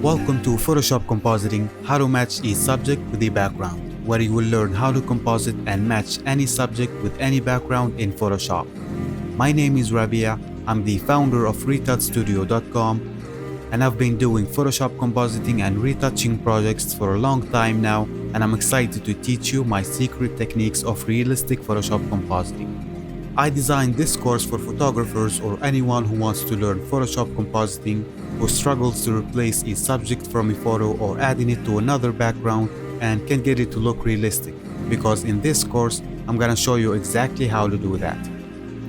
Welcome to Photoshop Compositing, how to match a subject with a background, where you will learn how to composite and match any subject with any background in Photoshop. My name is Rabia, I'm the founder of RetutStudio.com, and I've been doing Photoshop compositing and retouching projects for a long time now, and I'm excited to teach you my secret techniques of realistic Photoshop compositing. I designed this course for photographers or anyone who wants to learn Photoshop compositing, who struggles to replace a subject from a photo or adding it to another background and can get it to look realistic, because in this course I'm gonna show you exactly how to do that.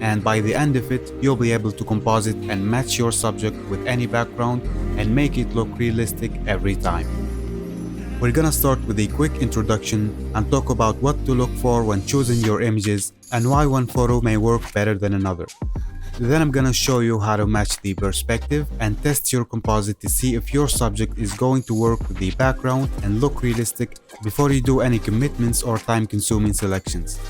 And by the end of it, you'll be able to composite and match your subject with any background and make it look realistic every time. We're gonna start with a quick introduction and talk about what to look for when choosing your images and why one photo may work better than another. Then I'm gonna show you how to match the perspective and test your composite to see if your subject is going to work with the background and look realistic before you do any commitments or time-consuming selections.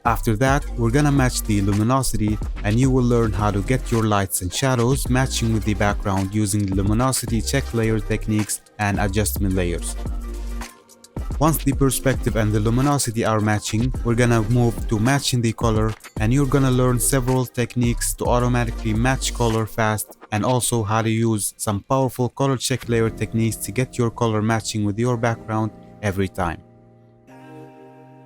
After that, we're gonna match the luminosity and you will learn how to get your lights and shadows matching with the background using the luminosity check layer techniques and adjustment layers. Once the perspective and the luminosity are matching, we're gonna move to matching the color, and you're gonna learn several techniques to automatically match color fast, and also how to use some powerful color check layer techniques to get your color matching with your background every time.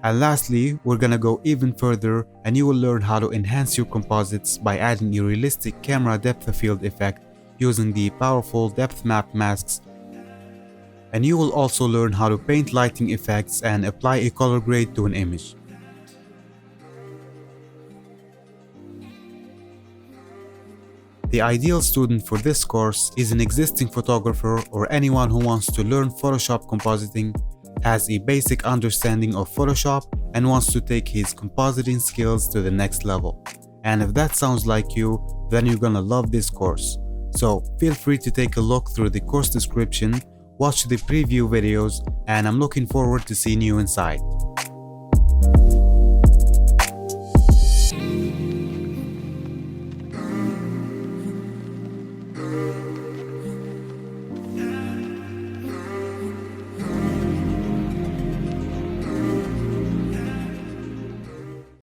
And lastly, we're gonna go even further and you will learn how to enhance your composites by adding a realistic camera depth of field effect using the powerful depth map masks. And you will also learn how to paint lighting effects and apply a color grade to an image. The ideal student for this course is an existing photographer or anyone who wants to learn Photoshop compositing, has a basic understanding of Photoshop, and wants to take his compositing skills to the next level. And if that sounds like you, then you're gonna love this course. So feel free to take a look through the course description, watch the preview videos, and I'm looking forward to seeing you inside.